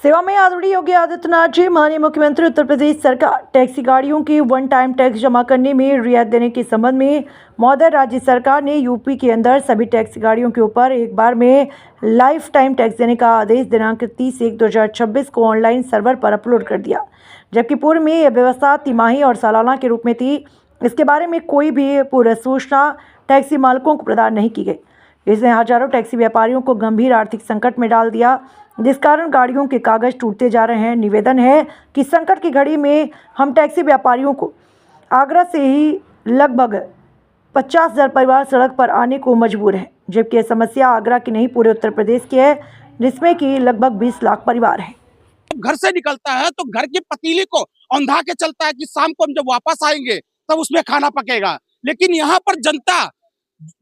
सेवा में आदरणीय योगी आदित्यनाथ जी माननीय मुख्यमंत्री उत्तर प्रदेश सरकार टैक्सी गाड़ियों की वन टाइम टैक्स जमा करने में रियायत देने के संबंध में महोदय राज्य सरकार ने यूपी के अंदर सभी टैक्सी गाड़ियों के ऊपर एक बार में लाइफ टाइम टैक्स देने का आदेश दिनांक 30/1/2026 को ऑनलाइन सर्वर पर अपलोड कर दिया। जबकि पूर्व में यह व्यवस्था तिमाही और सालाना के रूप में थी। इसके बारे में कोई भी पूर्व सूचना टैक्सी मालिकों को प्रदान नहीं की गई। इसने हजारों टैक्सी व्यापारियों को गंभीर आर्थिक संकट में डाल दिया, जिस कारण गाड़ियों के कागज टूटते जा रहे हैं। निवेदन है कि संकट की घड़ी में हम टैक्सी व्यापारियों को आगरा से ही लगभग 50,000 परिवार सड़क पर आने को मजबूर हैं, जबकि यह समस्या आगरा की नहीं पूरे उत्तर प्रदेश की है, जिसमें कि लगभग 20 लाख परिवार हैं। घर से निकलता है तो घर की पतीली को औंधा के चलता है कि शाम को हम जब वापस आएंगे तब उसमें खाना पकेगा। लेकिन यहाँ पर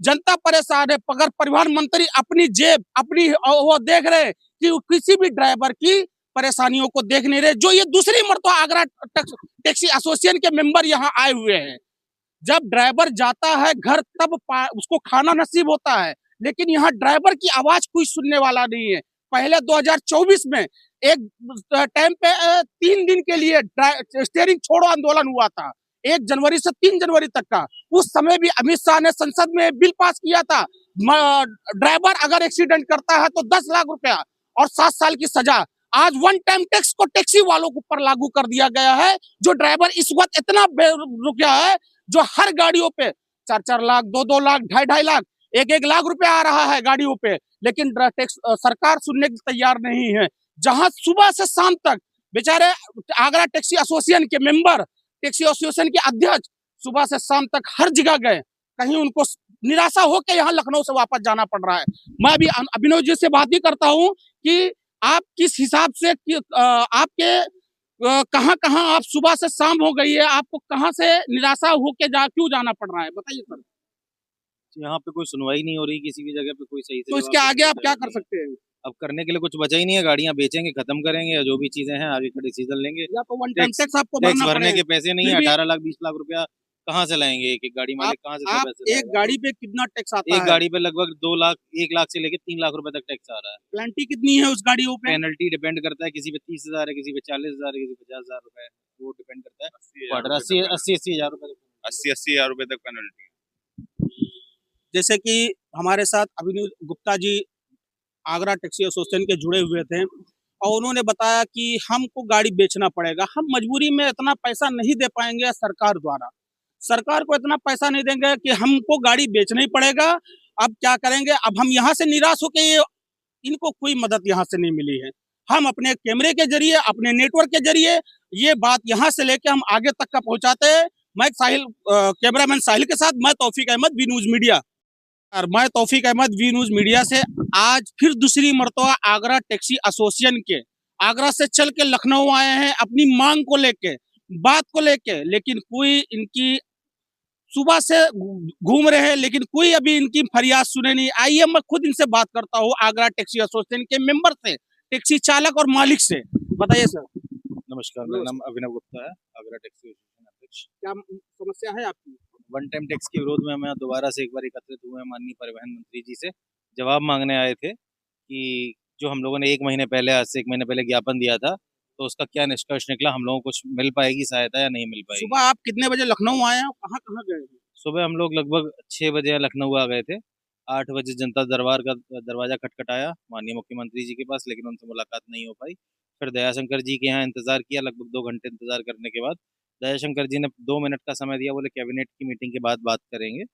जनता परेशान है। अगर परिवहन मंत्री अपनी जेब वो देख रहे हैं कि किसी भी ड्राइवर की परेशानियों को देख नहीं रहे। जो ये दूसरी मर्तबा आगरा टैक्सी एसोसिएशन के मेंबर यहाँ आए हुए हैं। जब ड्राइवर जाता है घर तब उसको खाना नसीब होता है, लेकिन यहाँ ड्राइवर की आवाज कोई सुनने वाला नहीं है। पहले 2024 में एक टाइम पे 3 दिन के लिए स्टीयरिंग छोड़ो आंदोलन हुआ था, 1 जनवरी से 3 जनवरी तक का। उस समय भी अमित शाह ने संसद में बिल पास किया था, ड्राइवर अगर एक्सीडेंट करता है तो 10 लाख रुपया और 7 साल की सजा। आज वन टाइम टैक्स को टैक्सी वालों के ऊपर लागू कर दिया गया है। जो ड्राइवर इस वक्त इतना रुपया है, जो हर गाड़ियों पे 4-4 लाख, 2-2 लाख, 2.5-2.5 लाख, 1-1 लाख रुपया आ रहा है गाड़ियों पे, लेकिन सरकार सुनने के तैयार नहीं है। जहां सुबह से शाम तक बेचारे आगरा टैक्सी एसोसिएशन के मेंबर, टैक्सी एसोसिएशन के अध्यक्ष सुबह से शाम तक हर जगह गए, कहीं उनको निराशा होकर यहाँ लखनऊ से वापस जाना पड़ रहा है। मैं अभी अभिनव जी से बात ही करता हूँ कि आप किस हिसाब से आपके कहाँ आप सुबह से शाम हो गई है, आपको कहाँ से निराशा होके क्यों जाना पड़ रहा है, बताइए सर। यहाँ पे कोई सुनवाई नहीं हो रही किसी भी जगह पे, कोई सही से। तो इसके आगे आप क्या कर सकते हैं? अब करने के लिए कुछ बचा ही नहीं है। गाड़ियां बेचेंगे, खत्म करेंगे, या जो भी चीजें हैं आगे का डिसीजन लेंगे। या तो वन टाइम टैक्स आपको टैक्स भरना भरने के पैसे नहीं है। 18 लाख 20 लाख रुपया कहाँ से लाएंगे? एक गाड़ी मालिक कहाँ से पैसे? एक गाड़ी पे कितना टैक्स आता है? एक गाड़ी पे लगभग 2 लाख, 1 लाख से लेके 3 लाख रुपए तक टैक्स आ रहा है। पेनल्टी कितनी है उस गाड़ियों पे? पेनल्टी डिपेंड करता है, किसी पे 30,000 है, किसी पे 40,000 है, किसी पे 50,000 रुपए, वो डिपेंड करता है। 80 हजार रुपए, 80 हजार रुपए तक पेनल्टी। जैसे कि हमारे साथ अभिनव गुप्ता जी आगरा टैक्सी एसोसिएशन के जुड़े हुए थे और उन्होंने बताया कि हमको गाड़ी बेचना पड़ेगा, हम मजबूरी में इतना पैसा नहीं दे पाएंगे सरकार द्वारा, सरकार को इतना पैसा नहीं देंगे कि हमको गाड़ी बेचना ही पड़ेगा। अब क्या करेंगे? अब हम यहाँ से निराश होकर इनको कोई मदद यहाँ से नहीं मिली है। हम अपने कैमरे के जरिए, अपने नेटवर्क के जरिए ये बात यहाँ से लेके हम आगे तक का पहुंचाते हैं। मैं कैमरामैन साहिल के साथ मैं तौफीक अहमद, वी न्यूज मीडिया। और मैं तौफीक अहमद, वी न्यूज मीडिया से आज फिर दूसरी मर्तबा आगरा टैक्सी एसोसिएशन के आगरा से चल के लखनऊ आए हैं अपनी मांग को लेके, बात को लेके, लेकिन कोई इनकी सुबह से घूम रहे हैं, लेकिन कोई अभी इनकी फरियाद सुने नहीं। आइए मैं खुद इनसे बात करता हूँ, आगरा टैक्सी एसोसिएशन के मेंबर से, टैक्सी चालक और मालिक से। बताइए सर। नमस्कार, मेरा नाम अभिनव गुप्ता है, आगरा टैक्सी एसोसिएशन अध्यक्ष। क्या समस्या है आपकी? वन टाइम टैक्स के विरोध में हम दोबारा से एक बार एकत्रित हुए हैं। माननीय परिवहन मंत्री जी से जवाब मांगने आए थे कि जो हम लोगों ने 1 महीने पहले, आज से 1 महीने पहले ज्ञापन दिया था, तो उसका क्या निष्कर्ष निकला, हम लोगों को कुछ मिल पाएगी सहायता या नहीं मिल पाएगी। सुबह आप कितने बजे लखनऊ आए हैं, कहाँ कहाँ गए थे? सुबह हम लोग लगभग 6 बजे लखनऊ आ गए थे। 8 बजे जनता दरबार का दरवाजा खटखटाया माननीय मुख्यमंत्री जी के पास, लेकिन उनसे मुलाकात नहीं हो पाई। फिर दयाशंकर जी के यहाँ इंतजार किया, लगभग 2 घंटे इंतजार करने के बाद दयाशंकर जी ने 2 मिनट का समय दिया, बोले कैबिनेट की मीटिंग के बाद बात करेंगे,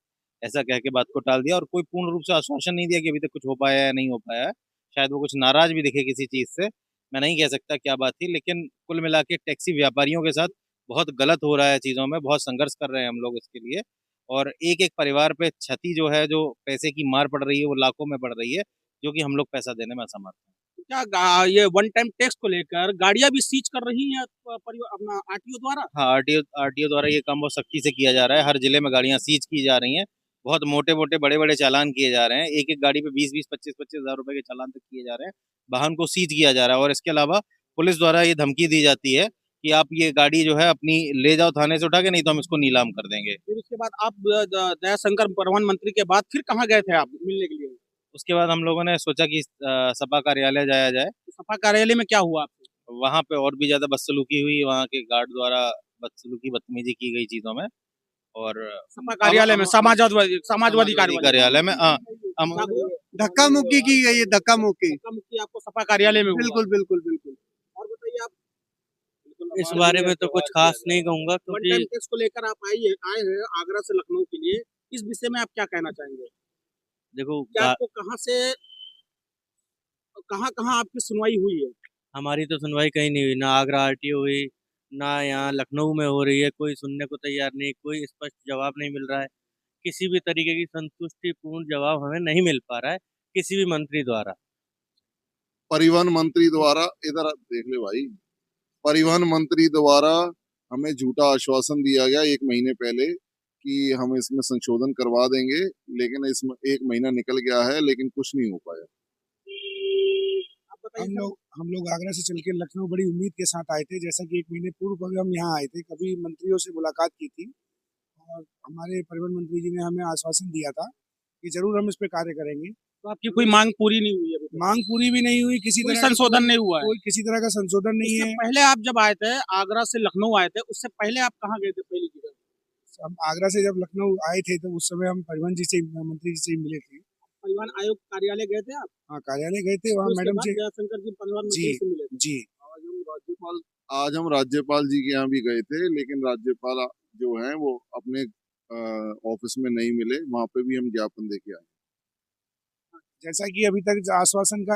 ऐसा कह के बात को टाल दिया। और कोई पूर्ण रूप से आश्वासन नहीं दिया कि अभी तक कुछ हो पाया है या नहीं हो पाया है। शायद वो कुछ नाराज भी दिखे किसी चीज़ से, मैं नहीं कह सकता क्या बात थी, लेकिन कुल मिला के टैक्सी व्यापारियों के साथ बहुत गलत हो रहा है चीज़ों में, बहुत संघर्ष कर रहे हैं हम लोग इसके लिए। और एक-एक परिवार पे क्षति जो है, जो पैसे की मार पड़ रही है, वो लाखों में पड़ रही है, जो कि हम लोग पैसा देने में असमर्थ हैं। क्या ये वन टाइम टैक्स को लेकर गाड़ियां भी सीज कर रही हैं अपना आरटीओ द्वारा? हाँ, आरटीओ द्वारा ये काम बहुत सख्ती से किया जा रहा है। हर जिले में गाड़ियां सीज की जा रही हैं। बहुत मोटे-मोटे, बड़े-बड़े चालान किए जा रहे हैं। एक-एक गाड़ी पे 20-20, 25-25 हज़ार रुपए के चालान तक किए जा रहे हैं। वाहन को सीज किया जा रहा है और इसके अलावा पुलिस द्वारा ये धमकी दी जाती है कि आप ये गाड़ी जो है अपनी ले जाओ थाने से उठा के, नहीं तो हम इसको नीलाम कर देंगे। फिर उसके बाद आप दयाशंकर परिवहन मंत्री के बाद फिर कहाँ गए थे आप मिलने के लिए? उसके बाद हम लोगों ने सोचा कि सपा कार्यालय जाया जाए। सपा कार्यालय में क्या हुआ आपको? वहाँ पे और भी ज्यादा बदसलूकी हुई, वहाँ के गार्ड द्वारा बदसलूकी बदतमीजी की गई चीजों में। और सपा कार्यालय में समाजवादी समाजवादी कार्यालय में धक्का मुक्की की गई है, धक्का मुक्की। मुक्ति आपको सपा कार्यालय में हुआ। बिल्कुल बिल्कुल बिल्कुल। और बताइए आप। इस बारे में तो कुछ खास नहीं कहूंगा वन क्योंकि टाइम टैक्स को लेकर आप आए हैं आगरा से लखनऊ के लिए, इस विषय में आप क्या कहना चाहेंगे? देखो क्या आपको कहाँ कहाँ आपकी सुनवाई हुई है? हमारी तो सुनवाई कहीं नहीं हुई, ना आगरा आरटीओ हुई, ना यहाँ लखनऊ में हो रही है। कोई सुनने को तैयार नहीं, कोई स्पष्ट जवाब नहीं मिल रहा है। किसी भी तरीके की संतुष्टिपूर्ण जवाब हमें नहीं मिल पा रहा है किसी भी मंत्री द्वारा। परिवहन मंत्री द्वारा, इधर देख ले भाई, परिवहन मंत्री द्वारा हमें झूठा आश्वासन दिया गया 1 महीने पहले कि हम इसमें संशोधन करवा देंगे, लेकिन इसमें 1 महीना निकल गया है लेकिन कुछ नहीं हो पाया। आप बताइए हम लोग आगरा से चल के लखनऊ बड़ी उम्मीद के साथ आए थे, जैसा कि 1 महीने पूर्व भी हम यहाँ आए थे, कभी मंत्रियों से मुलाकात की थी और हमारे परिवहन मंत्री जी ने हमें आश्वासन दिया था कि जरूर हम इस पे कार्य करेंगे। तो आपकी कोई मांग पूरी नहीं हुई अभी तक? मांग पूरी भी नहीं हुई, किसी कोई तरह संशोधन नहीं हुआ है? कोई किसी तरह का संशोधन नहीं इससे है। पहले आप जब आए थे आगरा से लखनऊ आए थे, उससे पहले आप कहाँ गए थे पहली जगह? हम आगरा से जब लखनऊ आए थे तो उस समय हम परिवहन जी से, मंत्री जी से मिले थे। परिवहन आयोग कार्यालय गए थे आप? हाँ, कार्यालय गए थे, वहाँ तो उसके मैडम बाद से। जयशंकर जी परिवहन जी मंत्री से मिले थे। जी आज हम राज्यपाल जी के यहाँ भी गए थे, लेकिन राज्यपाल जो हैं वो अपने ऑफिस में नहीं मिले, वहाँ पे भी हम ज्ञापन देके आए। जैसा कि अभी तक आश्वासन का